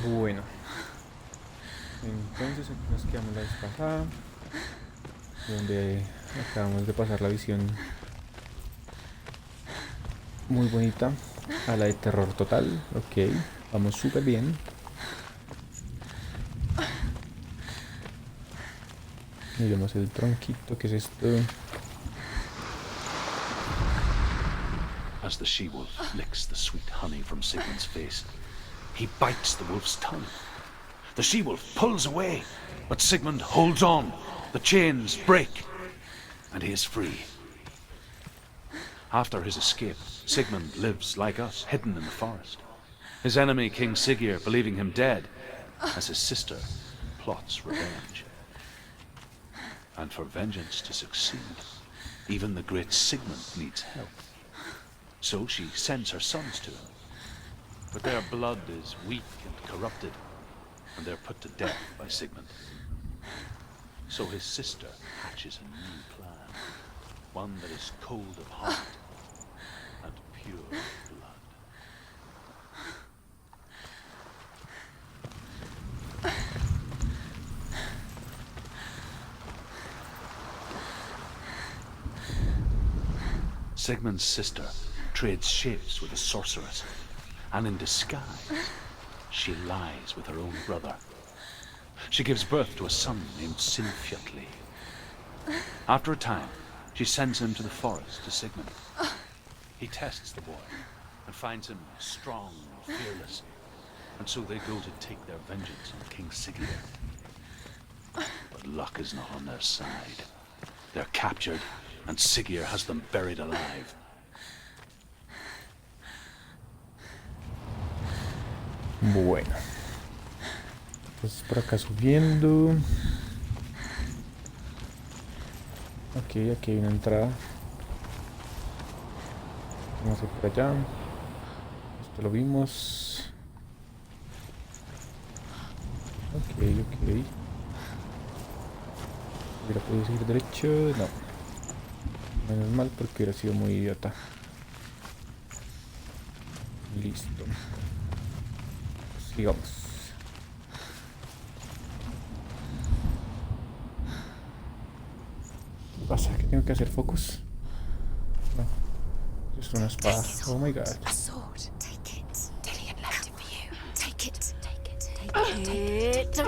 Bueno, entonces aquí nos quedamos la vez pasada, donde acabamos de pasar la visión muy bonita a la de terror total. Ok, vamos súper bien. Miremos el tronquito, ¿qué es esto? As the she-wolf licks the sweet honey from Sigmund's face, he bites the wolf's tongue. The she-wolf pulls away, but Sigmund holds on. The chains break, and he is free. After his escape, Sigmund lives like us, hidden in the forest. His enemy, King Siggeir, believing him dead, as his sister plots revenge. And for vengeance to succeed, even the great Sigmund needs help. So she sends her sons to him. But their blood is weak and corrupted, and they're put to death by Sigmund. So his sister hatches a new plan, one that is cold of heart and pure of blood. Sigmund's sister trades shapes with a sorceress, and in disguise, she lies with her own brother. She gives birth to a son named Sinfjotli. After a time, she sends him to the forest to Sigmund. He tests the boy and finds him strong and fearless, and so they go to take their vengeance on King Siggeir. But luck is not on their side. They're captured, and Siggeir has them buried alive. Bueno, entonces por acá subiendo. Ok, aquí hay una entrada. Vamos a ir por allá. Esto lo vimos. Ok. ¿Hubiera podido seguir derecho? No. Menos mal porque hubiera sido muy idiota. Listo. Sigamos. ¿Qué pasa? ¿Que tengo que hacer focus? No. Es una espada. Oh my god. A sword. Take it. Dillian left it for you. Take it. Take it. Take it. Take it.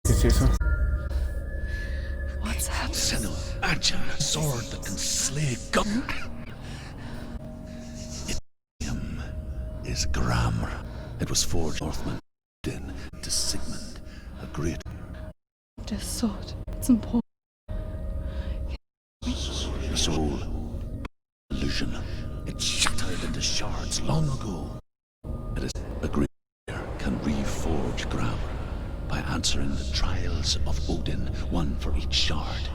¿Qué es eso? What's happened? Senua, a sword that can slay God. Is Gramr. It was forged Northman in to Sigmund, a great This sword. It's important. soul illusion. It shattered into shards long ago. It is a great can reforge Gramr by answering the trials of Odin, one for each shard.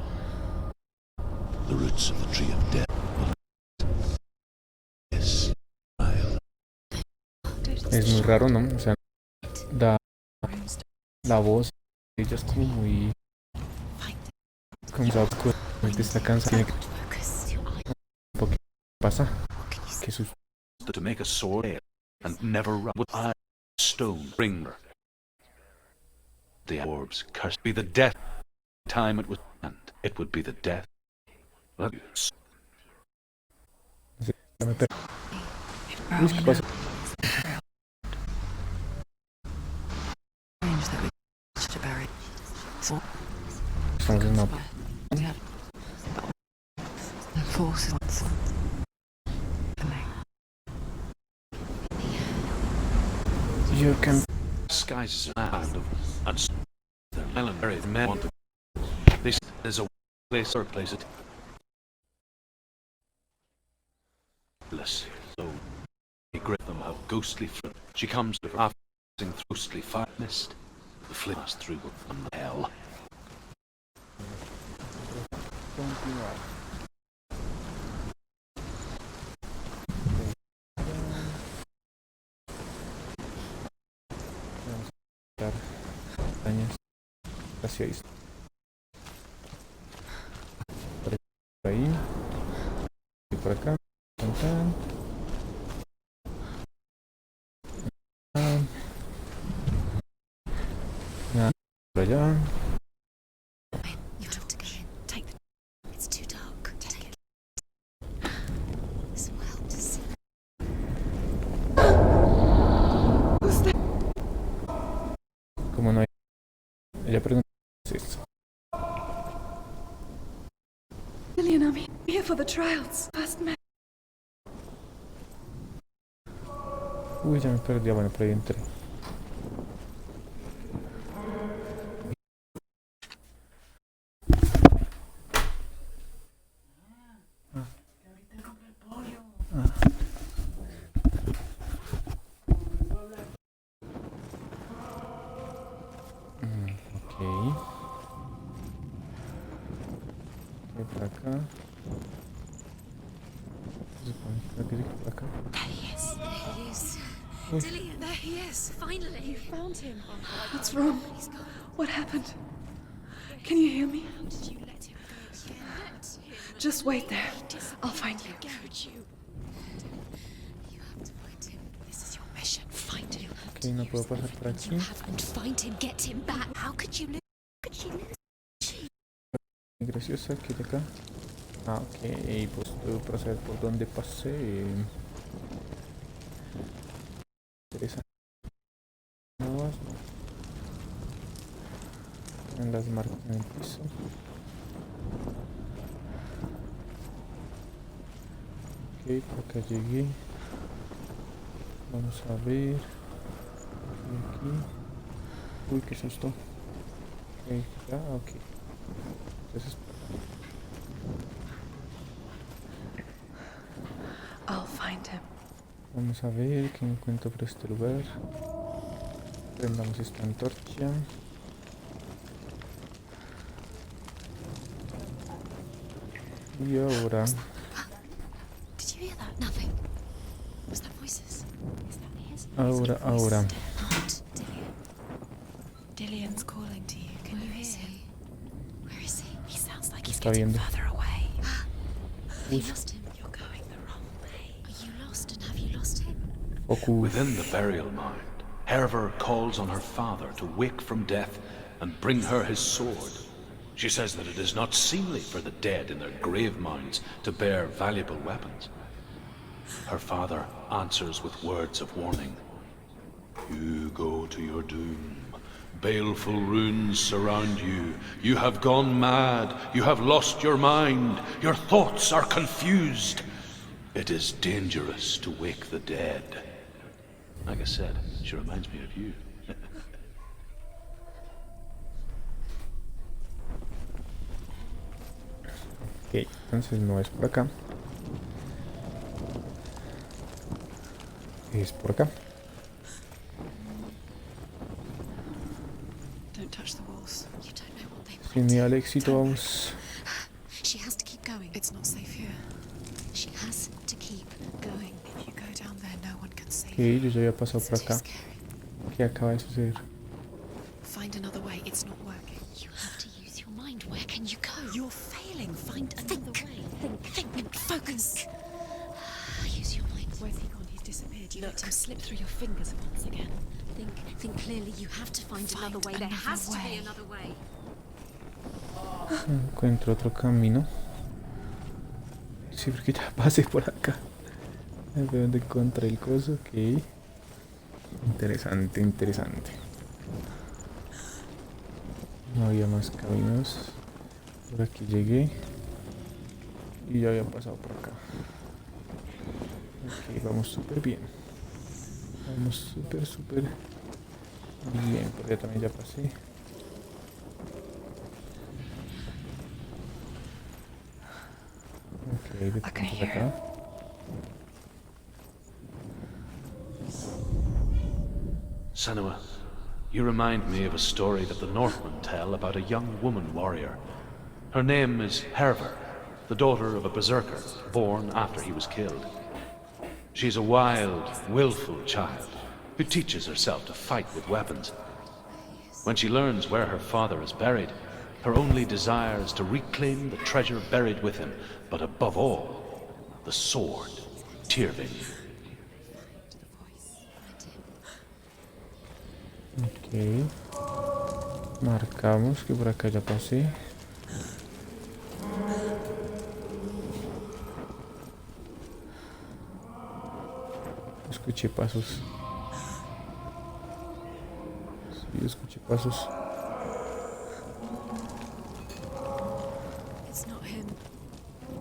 The roots of the tree of death will this trial. Es muy raro, ¿no? O sea, da la voz. Ella es como muy... Como está cansada. Tiene que... ¿Qué pasa? ¿Qué susto? To make a sword and never run with iron stone bringer. The orbs cursed be the death time it would end. It would be the death. Uy, ¿qué pasa? That we should bury. So, Estamos en mapa. the forces. You can... Skies a land of and their island area men want to. This is a place or place it. Bless. So they grip them have ghostly fruit. She comes to her passing through ghostly fire mist. The flame passed through from hell. Continuar. casi ahí. Por ahí. Y por acá. Tan, tan. Tan. Ah, por allá. You have to go in. Take the. It's too dark. Take it. This will help to see. Como no hay. Ella pregunta qué es eso. Lillian, I'm here for the trials. First met. Uy, ya me perdí. Bueno, por ahí entré. Ok. Ok, por acá. Se supone que llegue por acá. There he is. There he is. Uy. Dillian, there he is. Finally. You found him. What's wrong? He's gone. What happened? Can you hear me? How did you let him go? You let him. Just wait there. I'll find you. Could you? You have to find him. This is your mission. Find him. Ok, no puedo pasar por aquí. You have and find him. Get him back. How could you lose? Could you lose? Graciosa, que de acá. Ah, ok, pues puedo proceder por donde pasé. Interesante. Nuevas, no. En las marcas en el piso. Ok, por acá llegué. Vamos a ver. Y aquí. Uy, qué susto. Ok, ya, ok. Entonces, I'll find him. vamos a ver qué encuentro por este lugar. Prendamos esta antorcha. Y ahora, Did you hear that? Nothing. Was that voices? Is that his? ahora. Not Dillian. Dillian's calling to you. Can you hear him? Where is he? He sounds like he's Está getting viendo. further away. Have you lost him? You're going the wrong way. Are you lost and have you lost him? Focus. Within the burial mound, Herver calls on her father to wake from death and bring her his sword. She says that it is not seemly for the dead in their grave mounds to bear valuable weapons. Her father answers with words of warning. You go to your doom. Baleful runes surround you. You have gone mad. You have lost your mind. Your thoughts are confused. It is dangerous to wake the dead. Like I said, she reminds me of you. Ok, entonces no es por acá. Es por acá. Don't touch the walls. You don't know what they might Sin miedo do. al éxito, vamos. She has to keep going. It's not safe here. She has to keep going. If you go down there, no one can see Ok, you. yo ya había pasado It's por too acá. scary. ¿Qué acaba de suceder? Find another way. It's not working. You have to use your mind. Where can you go? You're failing. Find another way. Think. Focus. Use your mind. Where's he gone? He's disappeared. You let him slip through your fingers once again. Think clearly. You have to find another way. There another has to be way. another way. Encuentro otro camino. Sí, porque ya pasé por acá. De donde encontré el coso. Ok. Interesante, interesante. No había más caminos. Por aquí llegué. Y ya había pasado por acá. Ok, vamos súper bien. Vamos súper bien. Por allá también ya pasé. Ok, de I can pronto hear acá. Senua, you remind me of a story that the Northmen tell about a young woman warrior. Her name is Herver, the daughter of a berserker born after he was killed. She's a wild, willful child who teaches herself to fight with weapons. When she learns where her father is buried, her only desire is to reclaim the treasure buried with him, but above all, the sword, Tyrving. Ok. Marcamos que por acá ya pasé. Escuché pasos. Sí, escuché pasos. It's not him.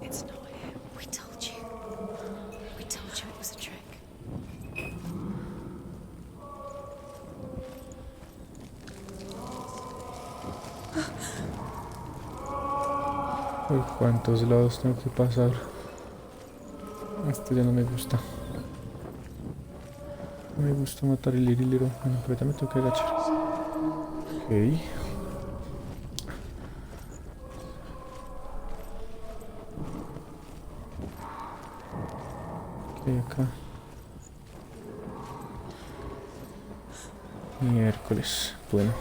It's not him. We told you. We told you it was a trick. Uy, cuántos lados tengo que pasar. Esto ya no me gusta. No me gusta matar el hirilero. Bueno, pero ya me tengo que agachar. Ok. Ok, acá. Miércoles. Bueno.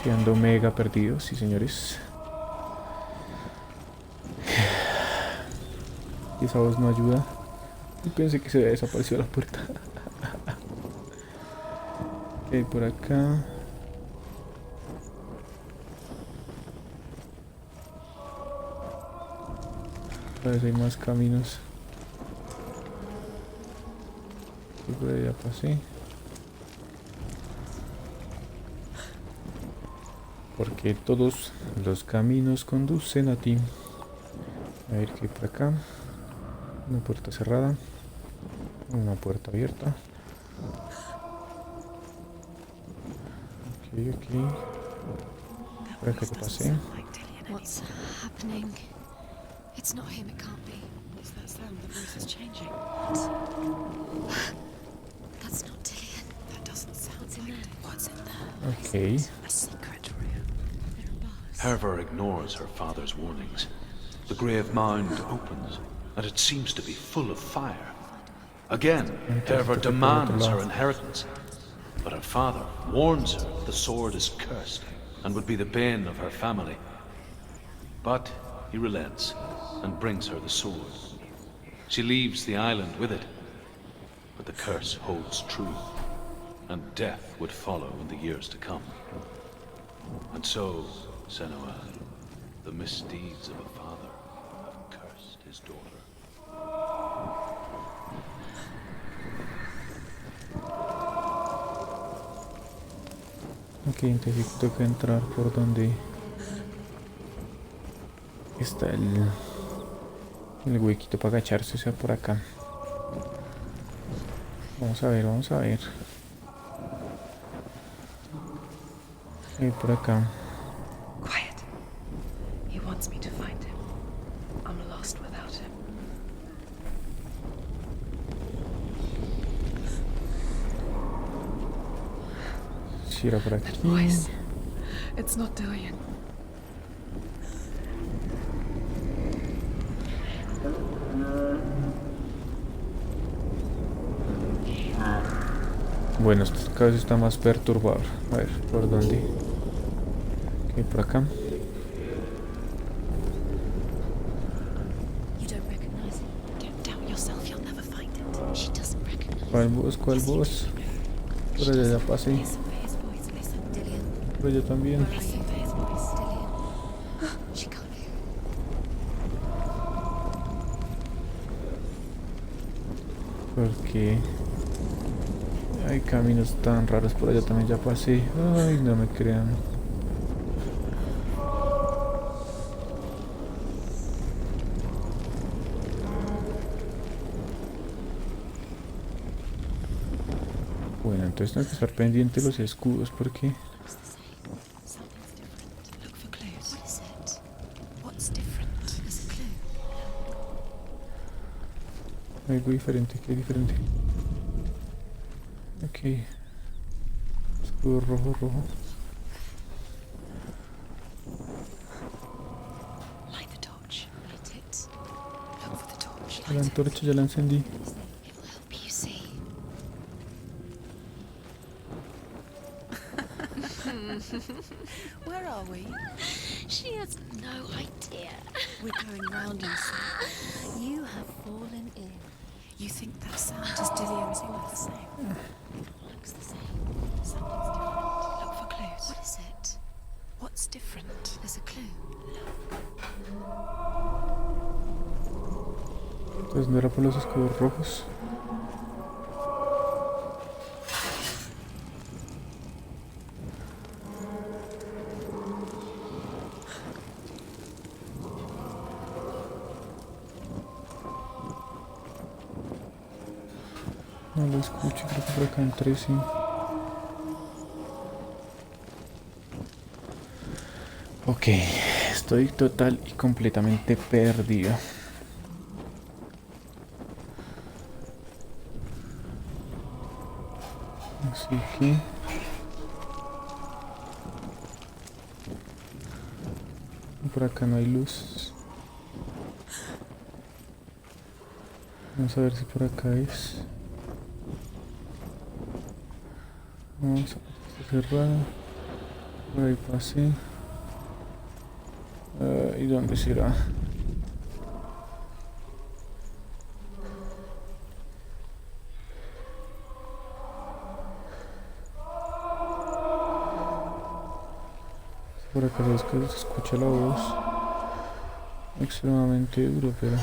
Si ando mega perdido, sí señores. Y esa voz no ayuda. Y pensé que se había desaparecido la puerta. Ok, por acá. A ver si hay más caminos. Y por ahí ya pasé. Porque todos los caminos conducen a ti. A ver qué hay por acá. Una puerta cerrada. Una puerta abierta. Ok, ok. Por acá ya pasé. What's happening? It's not him, it can't be. Is that sound? The voice is changing. That's not Dillian. That doesn't sound What's in like there? What's in there? Ok. A secret room. There are bars. Herver ignores her father's warnings. The grave mound opens, and it seems to be full of fire. Again, Herver demands her inheritance, but her father warns her the sword is cursed and would be the bane of her family. But he relents and brings her the sword. She leaves the island with it, but the curse holds true, and death would follow in the years to come. And so, Senua, the misdeeds of a father have cursed his daughter. Ok, entonces tengo que entrar por donde está el huequito para agacharse, o sea, por acá. Vamos a ver, vamos a ver. Por acá. Quiet. He wants me to find him. I'm lost without him. Si era por That aquí. voice. It's not Dillian. Bueno, este cada vez está más perturbador. A ver, ¿por dónde? Ok, por acá. You don't recognize him. Don't doubt yourself, you'll never find it. She doesn't recognize ¿Cuál him. voz? ¿Cuál voz? Por allá ya pasé. Listen for his voice. Listen. Dillian. Por allá también. Listen for his voice. Dillian. She can't hear him. Porque hay caminos tan raros por allá también ya pasé. Ay, no me crean. Bueno, entonces tengo que estar pendiente de los escudos porque It's the same. Something's different. Look for clues. What is it? What's different? There's a clue. algo diferente, que diferente. Ok. Escudo rojo, rojo. Light the torch. Light it. Look for the torch. La Light it. antorcha ya la encendí. It will help you see. Where are we? She has no idea. We're going round in circles. You have fallen in. You think that sound is Dillian's voice? The same. Looks the same. Something's different. Look for clues. What is it? What's different? There's a clue. Entonces no era por los escudos rojos. No lo escucho, creo que por acá entré, sí. Ok, estoy total y completamente perdido. Así que... por acá no hay luz. Vamos a ver si por acá es. Vamos a ver, está cerrada. Por ahí pasé. ¿Y dónde será? Por acá sabes que se escucha la voz extremadamente duro, pero...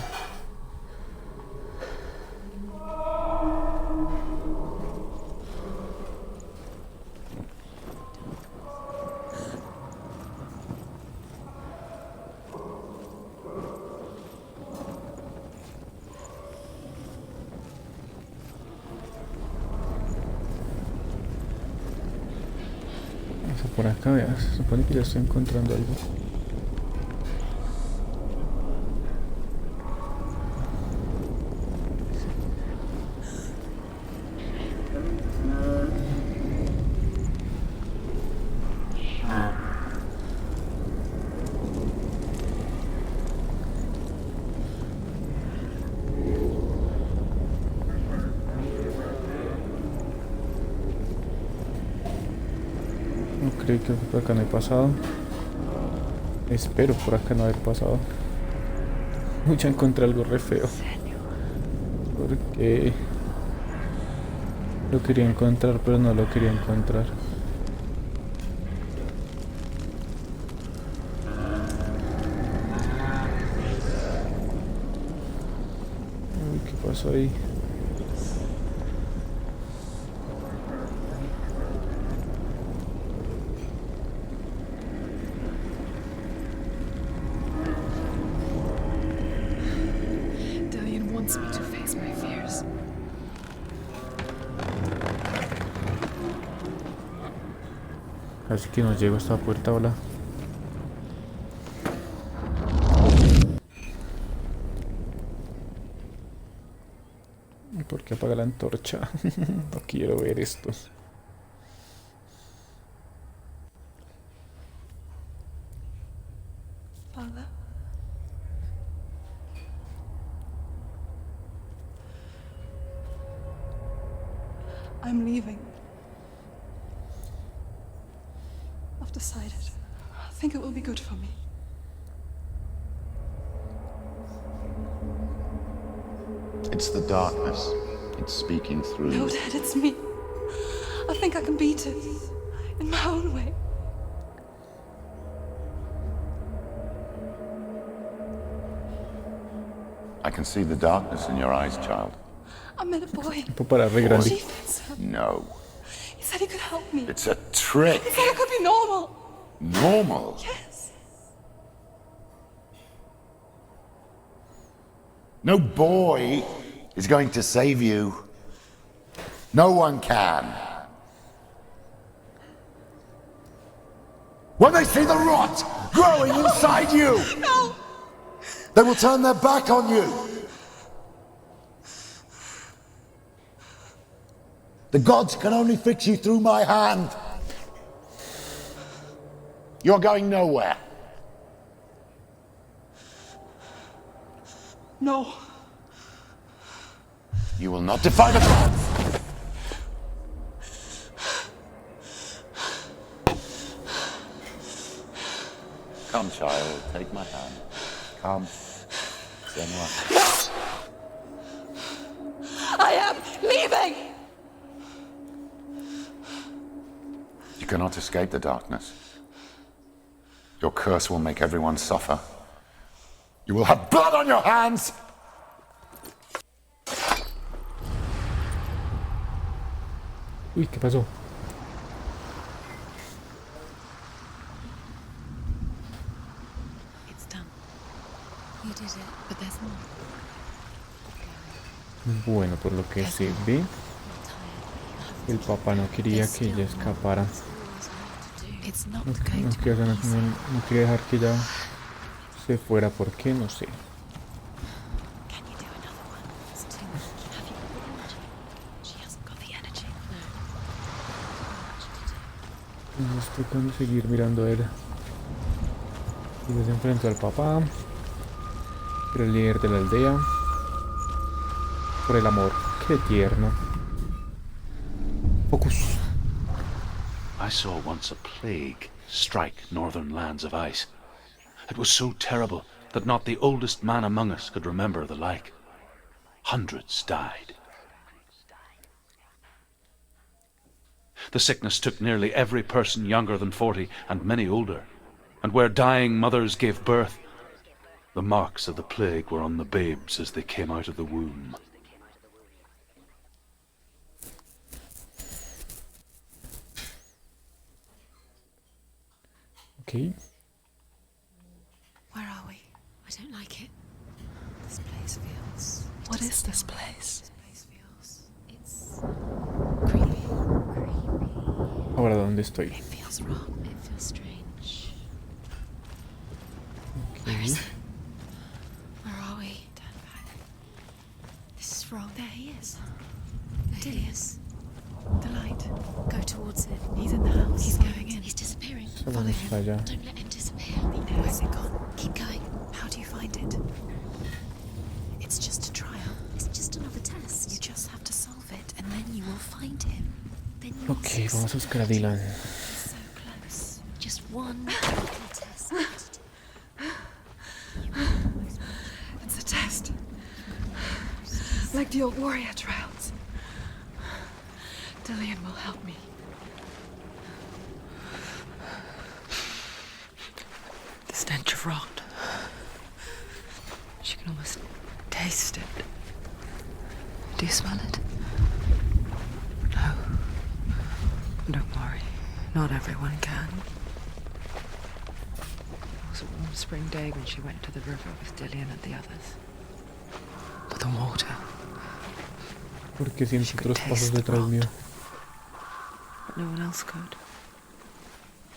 por acá, veas, se supone que ya estoy encontrando algo. Creo que por acá no he pasado. Espero por acá no haber pasado. Ya encontré algo re feo. Porque lo quería encontrar, pero no lo quería encontrar. Uy, ¿qué pasó ahí? Wants me to face my fears. Así que no llego a esta puerta, hola. ¿Por qué apaga la antorcha? No quiero ver esto. Father? I'm leaving. I've decided. I think it will be good for me. It's the darkness. It's speaking through No, you. Dad, it's me. I think I can beat it. In my own way. I can see the darkness in your eyes, child. I met a boy. Tiempo para re grande. She thinks so. No. He said he could help me. It's a trick. He said I could be normal. Normal. Yes. No boy is going to save you. No one can. When they see the rot growing inside you, No! they will turn their back on you. The gods can only fix you through my hand. You're going nowhere. No. You will not defy the gods. Come, child, take my hand. Come. Senua. I am leaving! You cannot escape the darkness. Your curse will make everyone suffer. You will have blood on your hands! Uy, ¿qué pasó? It's done. You did it, but there's more. Bueno, por lo que se ve, el papá no quería que ella escapara. It's not No, going no to quería, be no, easy. no quería dejar que ella se fuera. ¿Por qué? No sé. Can you do another one? It's too much. Have you got the energy? She hasn't got the energy. No. Nos toca seguir mirando a él. Y se enfrentó al papá, pero el líder de la aldea. Por el amor, qué tierno. Focus. I saw once a plague strike northern lands of ice. It was so terrible that not the oldest man among us could remember the like. Hundreds died. The sickness took nearly every person younger than 40 and many older. And where dying mothers gave birth, the marks of the plague were on the babes as they came out of the womb. Ok. Where are we? I don't like it. This place feels... What is this place? This place feels... It's... creepy. Ahora, ¿dónde estoy? It feels wrong. It feels strange. Where is Ok. it? Where are we? Turn back. This is wrong. There he is. There he is. The light. Go towards it. He's in the house. He's going in. He's disappearing. Solo está allá. Don't let him disappear. Where's it gone? Keep going. How do you find it? It's just a trial. It's just another test. You just have to solve it, and then you will find him. Then you'll Ok, vamos a buscar a Dylan. He's so close. just one little test. It's a test. Like the old warrior trials. Dillian will help me. The stench of rot. She can almost taste it. Do you smell it? No. Don't worry. Not everyone can. It was a warm spring day when she went to the river with Dillian and the others. But the water. Porque siento otros pasos detrás mío. But no one else could.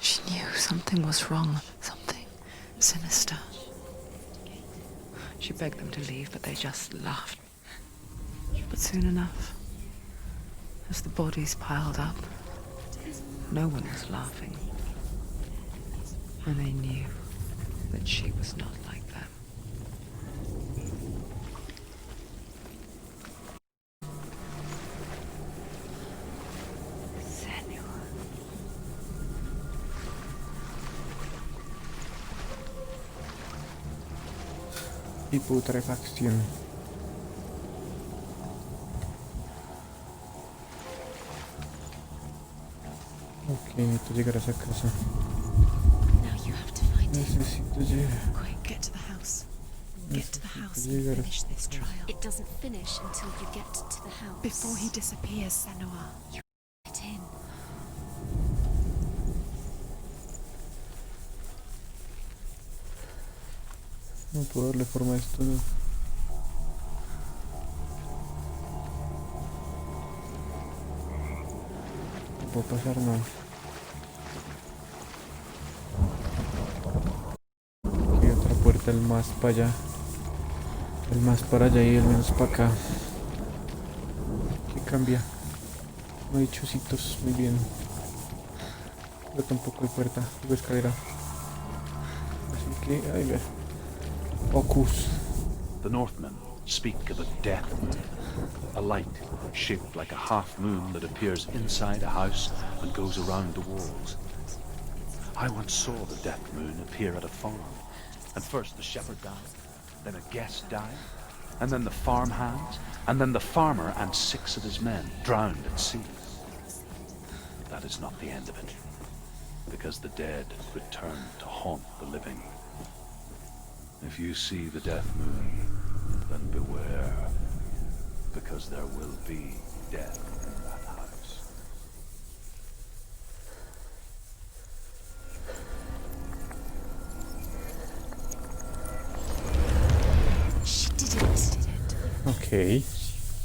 She knew something was wrong, something sinister. She begged them to leave, but they just laughed. But soon enough, as the bodies piled up, no one was laughing. And they knew that she was not like them. Senua. Y putrefacción. Ok, necesito llegar a esa casa. Now you have to find him. Necesito llegar. Quick, get to the house. Get to the house and Llegar. finish this trial. It doesn't finish until you get to the house. Before he disappears, Senua. Get in. No puedo darle forma a esto, no. No puedo pasar, no. Aquí hay otra puerta, el más para allá. El más para allá y el menos para acá. ¿Qué cambia? No hay chocitos, muy bien. Pero tampoco hay puerta, hay escalera. Así que, ahí ve. Focus. The Northmen speak of a death moon, a light shaped like a half moon that appears inside a house and goes around the walls. I once saw the death moon appear at a farm, and first the shepherd died, then a guest died, and then the farmhands, and then the farmer and 6 of his men drowned at sea. But that is not the end of it, because the dead return to haunt the living. If you see the death moon, then beware, because there will be death in that house. She didn't. Ok.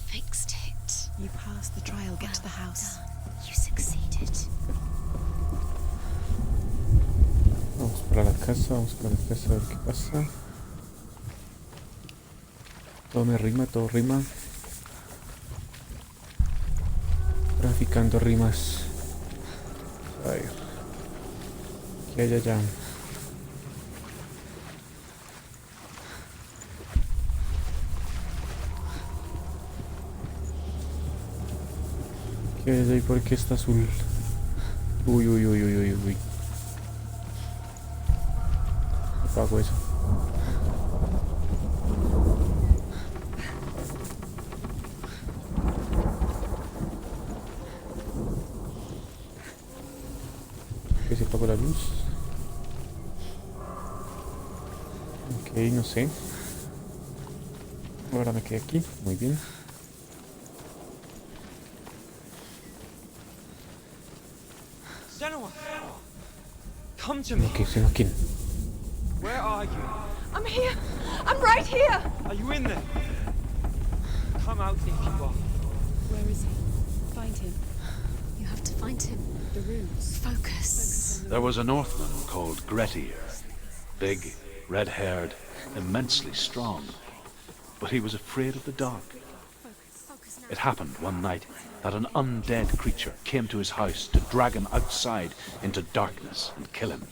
Fixed it. You passed the trial, get to the house. Done. You succeeded. Vamos para la casa, vamos para la casa a ver qué pasa. Todo me rima, todo rima. Traficando rimas. A ver. ¿Qué hay allá? ¿Qué hay ahí? ¿Por qué está azul? Uy, uy, uy, uy, uy, uy. Apago eso. Que se apagó la luz. Ok, no sé. Ahora me quedé aquí. Muy bien. Senua! Come to me! Ok, ¿sino quién? Where are you? I'm here! I'm right here! Are you in there? Come out if you are. Where is he? Find him. You have to find him. The runes. Focus. There was a Northman called Grettir. Big, red-haired, immensely strong. But he was afraid of the dark. It happened one night that an undead creature came to his house to drag him outside into darkness and kill him.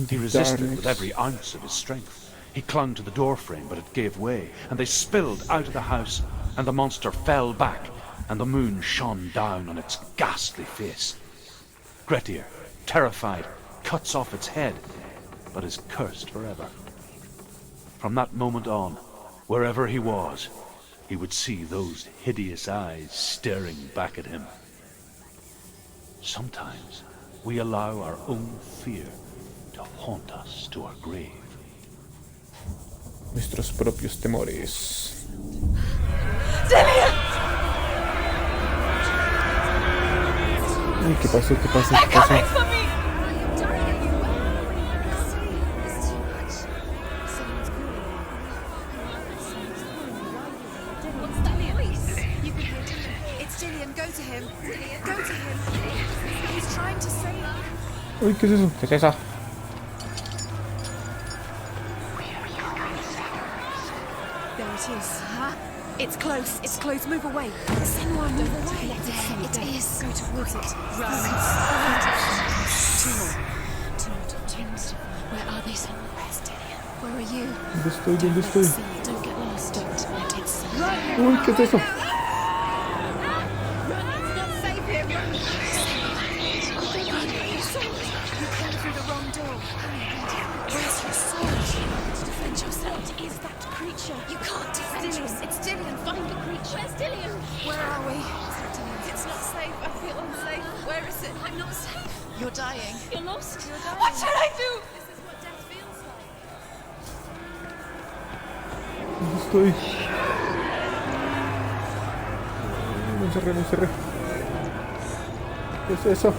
He resisted with every ounce of his strength. He clung to the doorframe, but it gave way, and they spilled out of the house, and the monster fell back, and the moon shone down on its ghastly face. Grettir, terrified, cuts off its head, but is cursed forever. From that moment on, wherever he was, he would see those hideous eyes staring back at him. Sometimes we allow our own fear to haunt us to our grave. Nuestros propios temores. Ay, ¿qué pasó? ¿Qué pasó? ¿Qué pasó? Uy, ¿qué es eso? ¿Qué es eso? There it is. It's close. It's close. Move away. Senua, move away. It is. Go towards it. Run. Two more. Where are they? Where's Dillian? Where are you? ¿Dónde estoy? ¿Dónde estoy? Don't get lost. Don't let it see. Uy, ¿qué es eso? You can't defend yourself. It's Dillian. Find the creature. Where's Dillian? Where are we? It's not safe. I feel unsafe. Where is it? I'm not safe. You're dying. You're lost. You're dying. What should I do? This is what death feels like. ¿Dónde estoy? Me encerré, me encerré. ¿Qué es eso?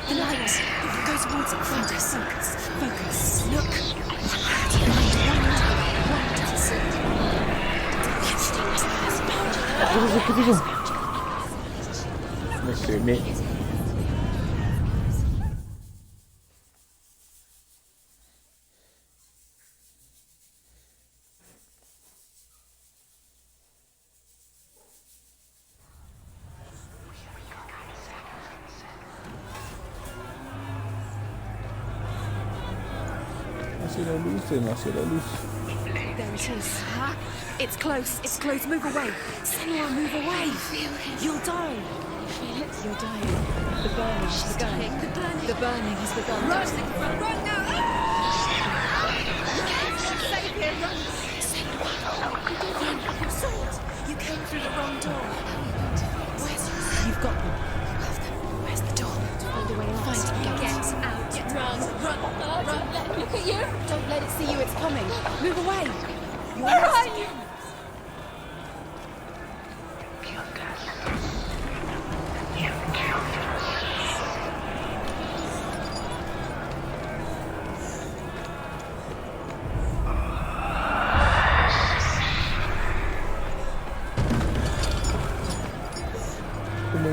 The light. Go towards it. Focus. Focus. Look. ¿Qué es eso? ¿Qué es eso? Me quemé. Hacia la luz, hacia la luz. There it is. It's close. It's close. Move away. Senua, move away. You'll die. feel it? You're dying. The burning has begun. The burning has begun. Run! Run now! Save him! Run! Senua! You saw it! You came through the wrong door. You've got them. You have them. Where's the door? Find a way out. Find it. Get out! Run! Run! Run! Look at you! Don't let it see you. It's coming. Move away. Where are you?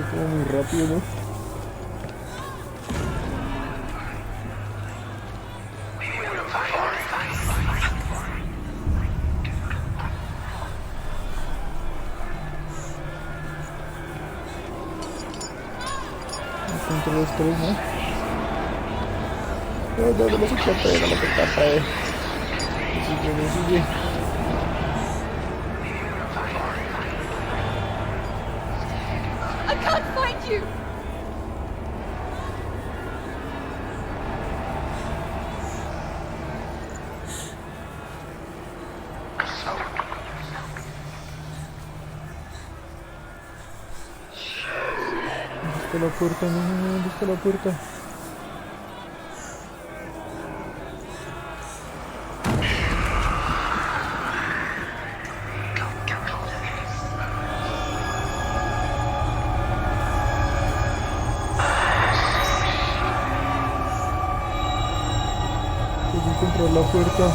Como muy rápido, ¿no? Contra los tres, ¿no? No lo escapé, no lo escapé. Sigue. I can't find you! ¿Dónde está la puerta? No, ¿dónde está la puerta? Tengo que encontrar la puerta.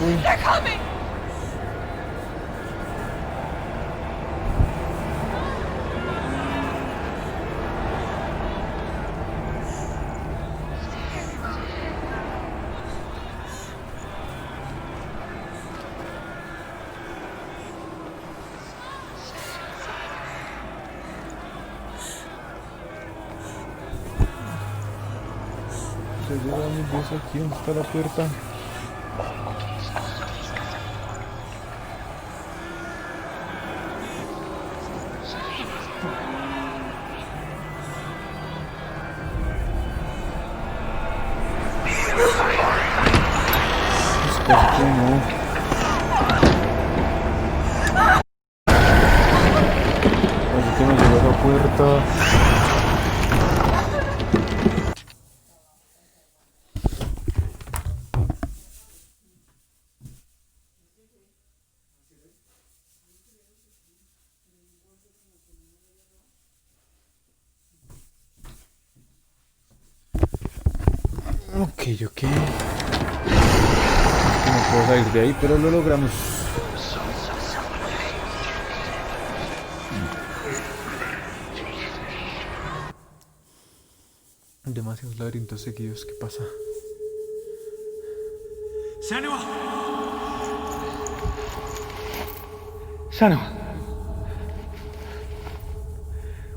Voy. They're coming! Se lleva mi voz aquí, ¿dónde está la puerta? Espera que no. Así que me llegó a la puerta. Ok. No puedo salir de ahí, pero lo logramos. Demasiados laberintos seguidos, ¿qué pasa? Senua! Senua!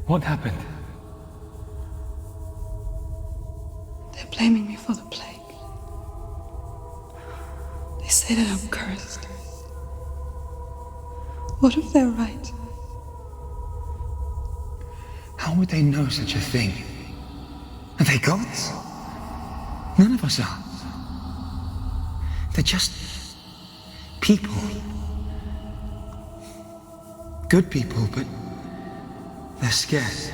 What happened? They're blaming me for the plague. They say that I'm cursed. What if they're right? How would they know such a thing? Are they gods? None of us are. They're just people. Good people, but they're scared.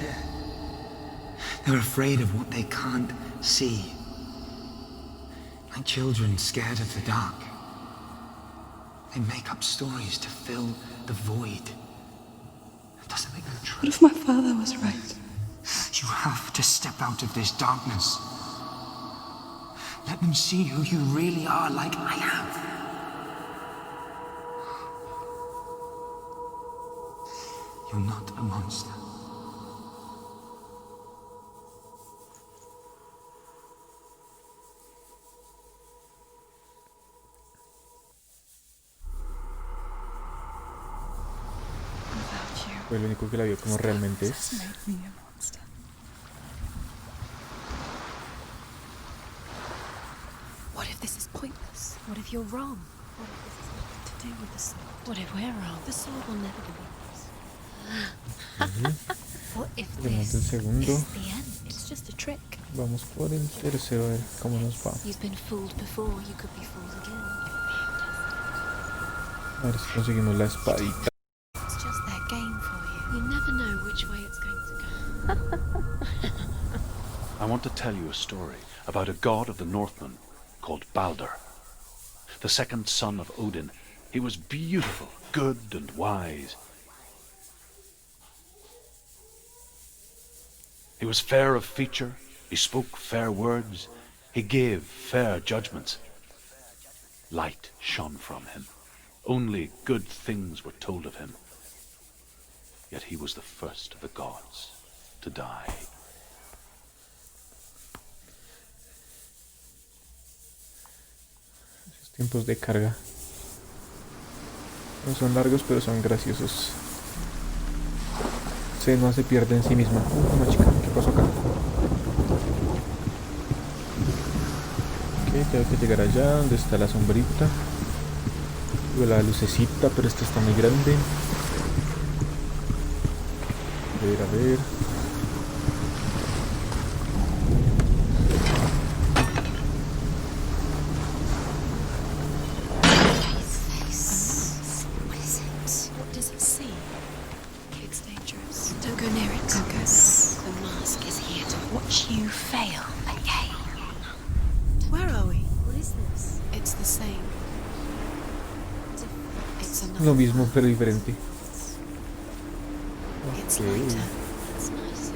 They're afraid of what they can't see. Like children scared of the dark. They make up stories to fill the void. It doesn't make them true. What if my father was right? You have to step out of this darkness. Let them see who you really are, like I have. You're not a monster. Fue el único que la vio como realmente es. What if this is pointless? What if you're wrong? What if this is nothing to do with the sword? What if we're wrong? The sword will never be yours. What if Tenemos el this segundo. is the end? It's just a trick. Vamos por el tercero a ver cómo nos va. You've been fooled before, you could be fooled again. A ver si conseguimos la espadita. It's just their game for you. You never know which way it's going to go. I want to tell you a story about a god of the Northmen called Balder. The second son of Odin. He was beautiful, good and wise. He was fair of feature, he spoke fair words, he gave fair judgments. Light shone from him. Only good things were told of him. Yet he was the first of the gods to die. Esos tiempos de carga no son largos, pero son graciosos. Senua se pierde en sí misma. Una chica, ¿qué pasó acá? Ok, tengo que llegar allá donde está la sombrita. Veo la lucecita, pero esta está muy grande. A ver. What is it? What does it see? It's dangerous. Don't go near it. Don't go. The mask is here to watch you fail again. Where are we? What is this? It's the same. It's another. Lo mismo, pero diferente. It's Ok. lighter. It's nicer.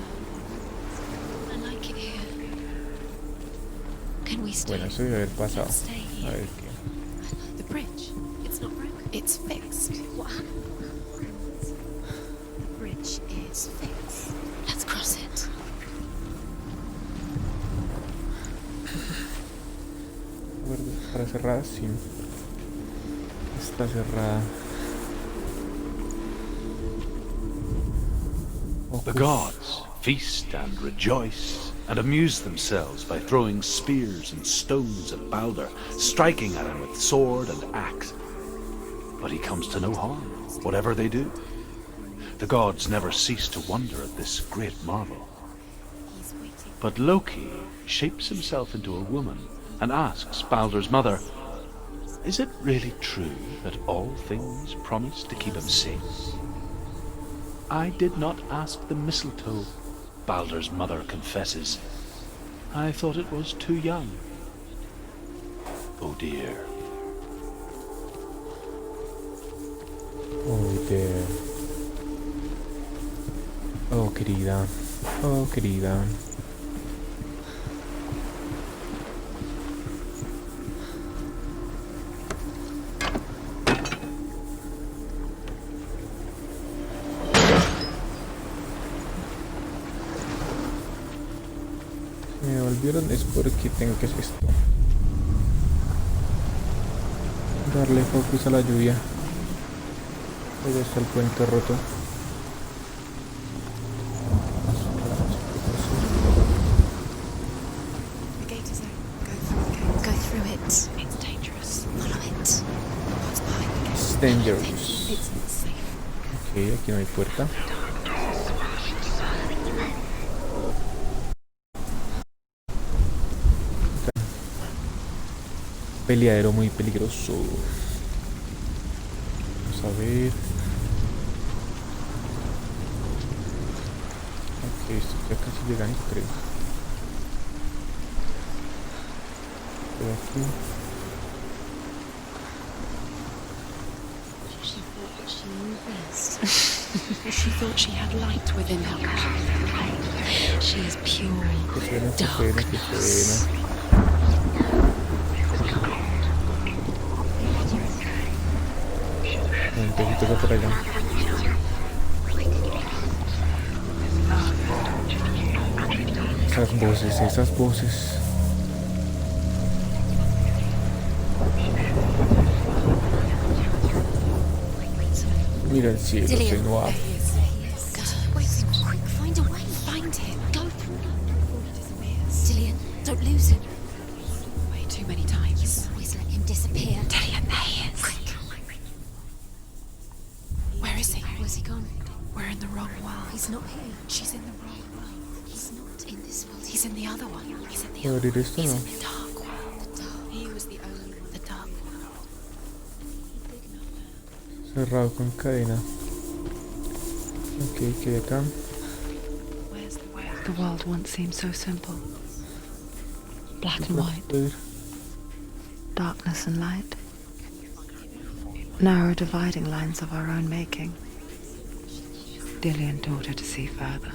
I like it here. Can we stay? Bueno, eso debe haber pasado. Let's stay A here. ver qué. The bridge. It's not broken. It's fixed. What happened? The bridge is fixed. Let's cross it. ¿Estará cerrada? Sí. Está cerrada. The gods feast and rejoice and amuse themselves by throwing spears and stones at Balder, striking at him with sword and axe. But he comes to no harm, whatever they do. The gods never cease to wonder at this great marvel. He's waiting. But Loki shapes himself into a woman and asks Balder's mother, "Is it really true that all things promise to keep him safe?" "I did not ask the mistletoe," Balder's mother confesses. "I thought it was too young." Oh dear. Oh, dear. Oh, querida. Oh, querida. Si me volvieron es porque tengo que hacer esto. Darle focus a la lluvia. Allá está el puente roto. The gate is open. Go through it. It's dangerous. Follow it. What's behind the gate? It's dangerous. It's not safe. Ok, aquí no hay puerta. Peleadero muy peligroso. Vamos a ver. Ok, esto ya casi llegando, creo. Estoy aquí. She thought she knew best. She thought she had light within her. She is pure Que suena, que suena, que darkness. suena. Un poquito por allá. Esas voces. Mira el cielo, Senua. There he is. He's not here. She's in the wrong world. He's not in this world. He's in the other one. He's in the ¿Puedo other abrir esto? He's No. in the dark world. The dark. He was the only one. The dark world. Cerrado con cadena. Ok, quedé acá. Where's the way? The world once seemed so simple. Black and white, Puedo ir. darkness and light. Narrow dividing lines of our own making. Dillian taught her to see further.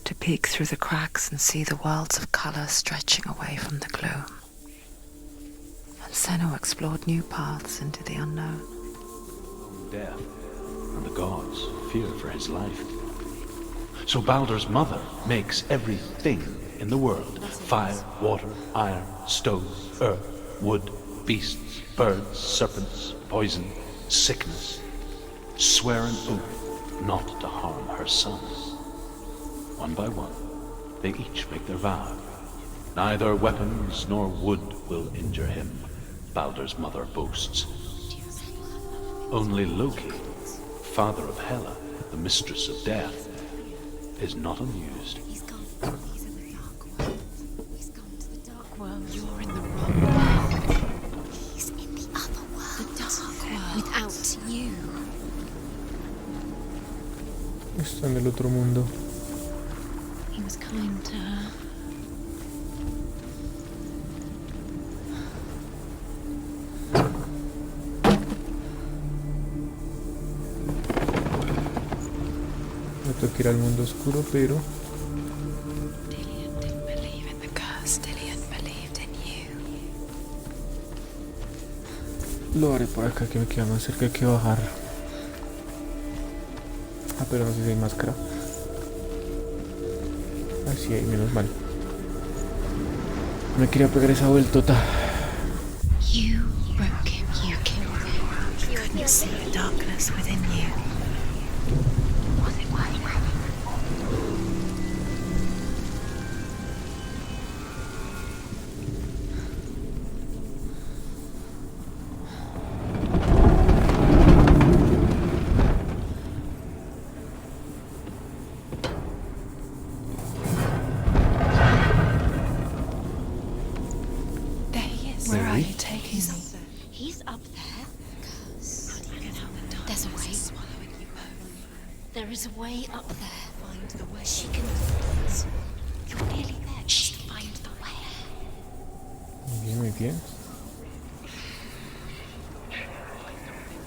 To peek through the cracks and see the worlds of colour stretching away from the gloom. And Senua explored new paths into the unknown. Death, and the gods fear for his life. So Baldur's mother makes everything in the world: fire, water, iron, stone, earth, wood, beasts, birds, serpents, poison, sickness. Swear an oath not to harm her sons. One by one, they each make their vow. Neither weapons nor wood will injure him, Baldur's mother boasts. Only Loki, father of Hela, the mistress of death, is not amused. He's gone. He's in the dark world. He's gone to the dark world. You're in the wrong world. He's in the other world. The dark world. Without you. Está en el otro mundo. He was kind to her. Me toca ir al mundo oscuro, pero Dillian didn't believe in the curse. Dillian believed in you. lo haré por acá que me queda más cerca que bajar. Ah, pero no sé si hay máscara. Ah, sí hay, menos mal. Me quería pegar esa vueltota. You broke him. You killed him. You couldn't see the darkness within you. Was it white? There he is. Where are you taking me? He's up there. How do you get out the dark? There's a way. Swallowing you both. There is a way up there. Find the way. She can. You're nearly there. She can find the way. Muy bien, muy bien.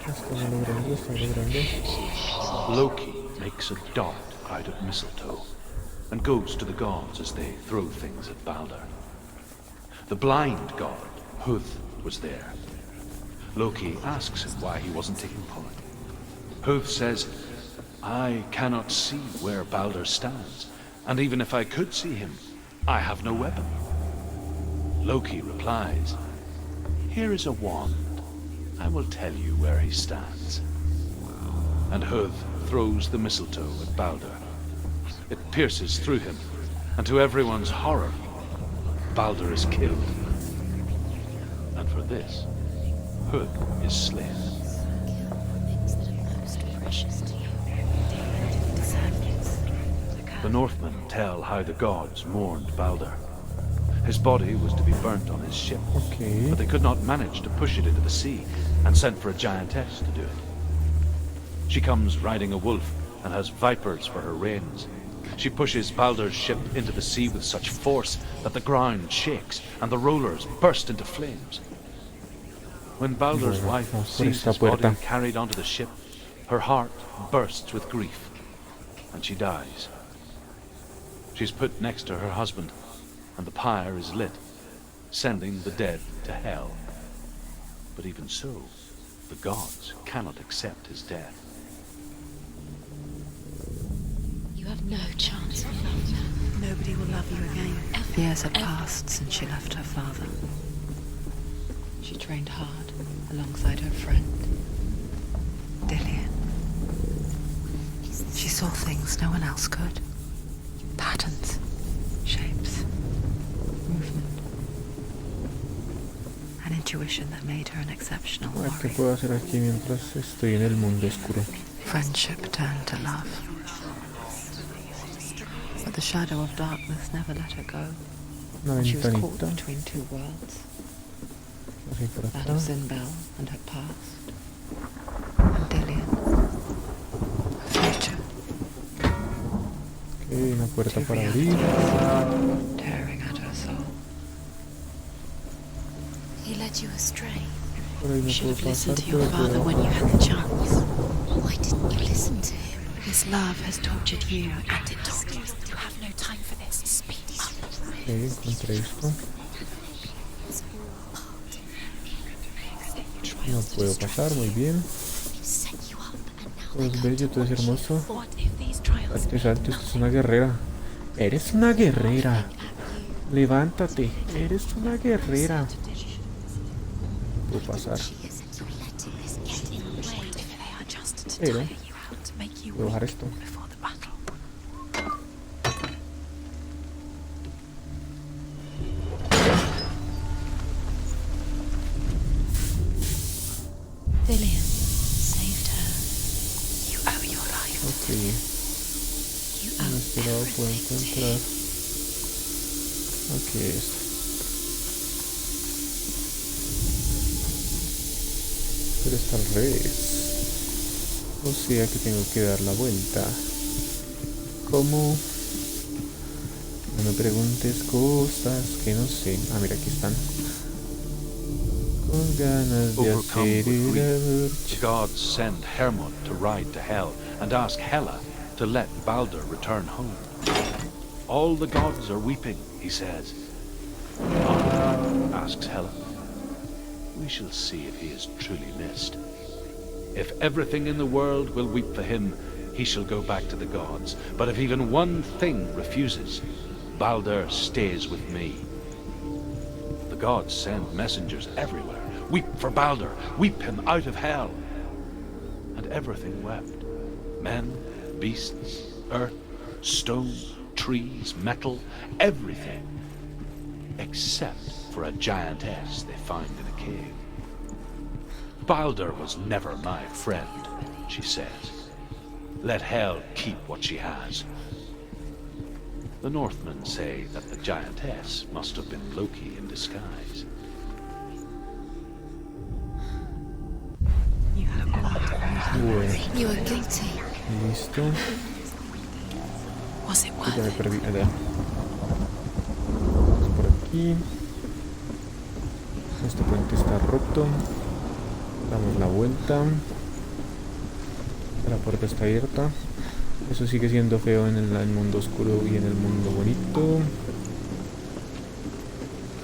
Estamos logrando, estamos logrando. Loki makes a dart out of mistletoe and goes to the gods as they throw things at Baldur. The blind god, Huth, was there. Loki asks him why he wasn't taking part. Huth says, "I cannot see where Baldur stands, and even if I could see him, I have no weapon." Loki replies, "Here is a wand. I will tell you where he stands." And Huth throws the mistletoe at Baldur. It pierces through him, and to everyone's horror, Baldur is killed. And for this, Huth is slain. Things that are most precious to you. The Northmen tell how the gods mourned Baldur. His body was to be burnt on his ship, Ok. but they could not manage to push it into the sea and sent for a giantess to do it. She comes riding a wolf and has vipers for her reins. She pushes Baldur's ship into the sea with such force that the ground shakes and the rollers burst into flames. When Baldur's Bueno, wife vamos por sees esta his body puerta. carried onto the ship, her heart bursts with grief, and she dies. She's put next to her husband, and the pyre is lit, sending the dead to hell. But even so, the gods cannot accept his death. You have no chance of love. Nobody will love you again. Years have passed since she left her father. She trained hard alongside her friend, Dillian. She saw things no one else could. Patterns, shapes, movement. An intuition that made her an exceptional A ver qué warrior. puedo hacer aquí mientras estoy en el mundo oscuro. Friendship turned to love. shadow of darkness never let her go. Una She was caught ventanita. between two worlds, Así por that acá. of Zinbel and her past, and Dillian, her future. Ok, una puerta Two para abrir. realities tearing at her soul. He led you astray. Por ahí You no should puedo have listened pasar, to your pero father puedo when you bajar. had the chance. Why didn't you listen to him? His love has tortured you, and it told you you have no time for this. Speak up. Ok, encontré esto. No puedo pasar, muy bien. Set you up, and now Todo es bello, todo es hermoso. what if these trials Salte, salte, esto es una guerrera. Eres una guerrera. Levántate, eres una guerrera. Puedo pasar, isn't letting this get in the way? If they are just to pero tire you out, to make you puedo weak bajar esto. before the battle. Dillian saved her. You owe your life Ok, to him. You en owe este lado puedo everything to encontrar. him. Aquí es. Pero está al revés. O sea que tengo que dar la vuelta. ¿Cómo? No me preguntes cosas que no sé. Ah, mira, aquí están. Con ganas de Overcome hacer with el grief, the amor. gods send Hermod to ride to Hell and ask Hela to let Balder return home. All the gods are weeping, he says. Why? Asks Hela. We shall see if he is truly missed. If everything in the world will weep for him, he shall go back to the gods. But if even one thing refuses, Balder stays with me. The gods send messengers everywhere. Weep for Balder, weep him out of hell. And everything wept. Men, beasts, earth, stone, trees, metal, everything. Except for a giantess they find in a cave. Balder was never my friend, she says. Let Hel keep what she has. The Northmen say that the giantess must have been Loki in disguise. You have Bueno, You are guilty. listo. Was it Ya worth me it? perdí. Allá. Vamos por aquí. Este puente está roto. Damos la vuelta. La puerta está abierta. Eso sigue siendo feo en el mundo oscuro y en el mundo bonito.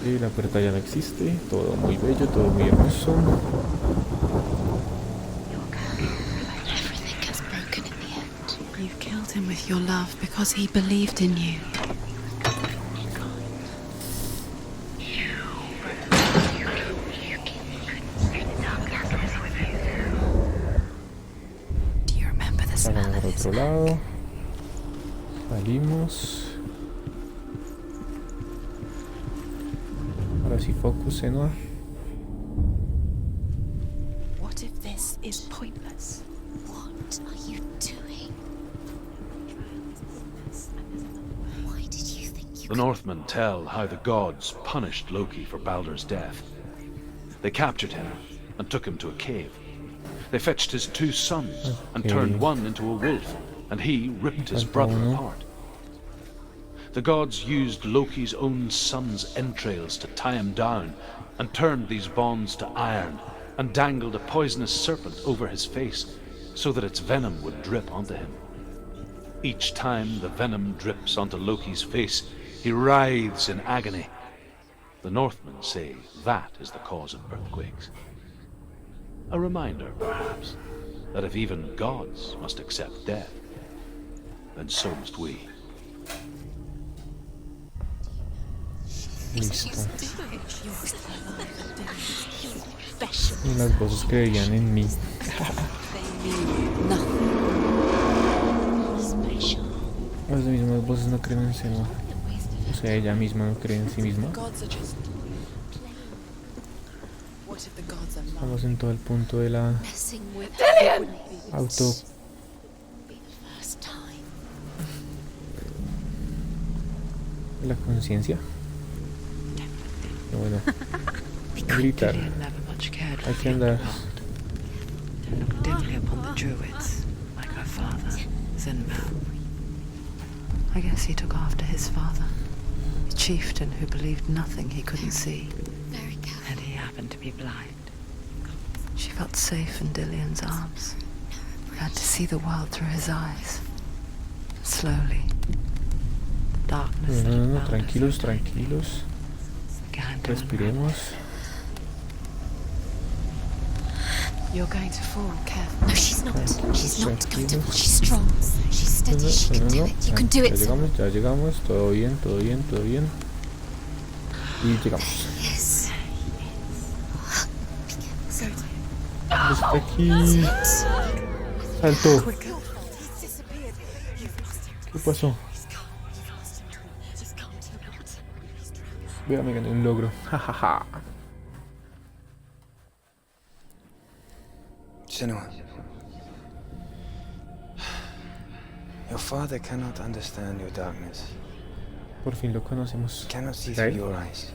Y la puerta ya no existe. Todo muy bello, todo muy hermoso. Everything gets broken in the end. You've killed him with your love because he believed in you. Do you remember the smell Vamos of por his otro lado. Salimos. Ahora sí, focus, Senua. What if this is pointless? What are you doing? Why did you think you The Northmen tell how the gods punished Loki for Balder's death. They captured him and took him to a cave. They fetched his two sons and turned one into a wolf, and he ripped his brother apart. The gods used Loki's own son's entrails to tie him down, and turned these bonds to iron, and dangled a poisonous serpent over his face, so that its venom would drip onto him. Each time the venom drips onto Loki's face, he writhes in agony. The Northmen say that is the cause of earthquakes. A reminder, perhaps, that if even gods must accept death, then so must we. Listo. special? Y las voces creían en mí. Special. Las mismas voces no creen en Senua. O sea, ella misma no cree en sí misma. Gods are just. What if the gods are lying? Estamos en todo el punto de la Messing with her wouldn't auto. be the first time. La conciencia. Pero bueno, gritar. Gideon never much cared for Hay the que andar. underworld. Looked dimly upon the druids, like her father, Senua. I guess he took after his father, a chieftain who believed nothing he couldn't see, Very careful. and he happened to be blind. She felt safe in Dillion's arms, had to see the world through his eyes. Slowly, the darkness that No, had bound her tranquilos, so tightly tranquilos. began to Respiremos. You're going to fall, careful. No, she's not. She's not going to. Tranquilos. She's strong. She's steady. She can do it. You can do Ya it. llegamos, ya llegamos. Todo bien, todo bien, todo bien. Y llegamos. Yes. Está aquí. Salto. ¿Qué pasó? Vea, me gané un logro. Jajaja. Senua. Your father cannot understand your darkness. Por fin lo conocemos. Cannot see ¿Será through él? your eyes.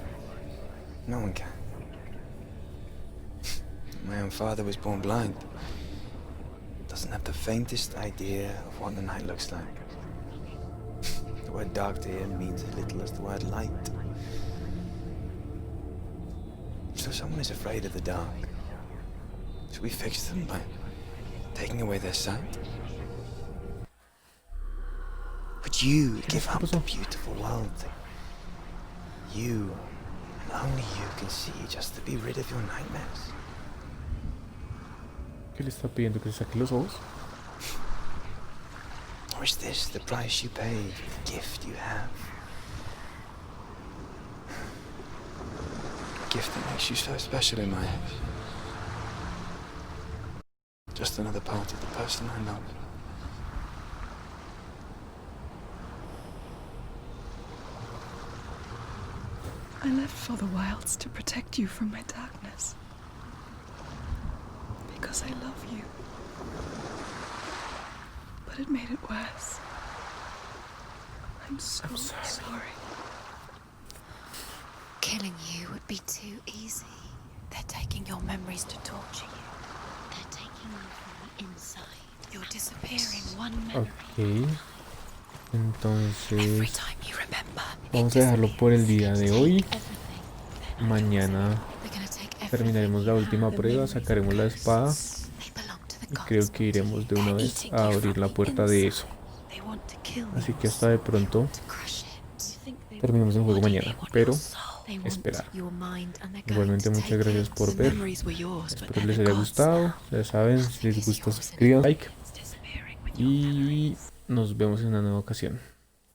No one can. My own father was born blind. Doesn't have the faintest idea of what the night looks like. The word dark to him means as little as the word light. So someone is afraid of the dark. Should we fix them by taking away their sight? Would you give up the beautiful world that you and only you can see just to be rid of your nightmares? ¿Qué le está pidiendo? ¿Que le saque los ojos? Or is this the price you pay for the gift you have? A gift that makes you so special in my eyes. Just another part of the person I love. I left for the wilds to protect you from my darkness. Because I love you. But it made it worse. I'm so sorry. Killing you would be too easy. They're taking your memories to torture you. They're taking you from the inside. You're disappearing one memory. Ok. Every Entonces time you remember, vamos a dejarlo por el día de hoy. Mañana terminaremos la última prueba, sacaremos la espada y creo que iremos de una vez a abrir la puerta de eso. Así que hasta de pronto. Terminamos el juego mañana, pero esperar. Igualmente muchas gracias por ver. Espero les haya gustado. Ya saben, si les gusta suscriban, like y nos vemos en una nueva ocasión.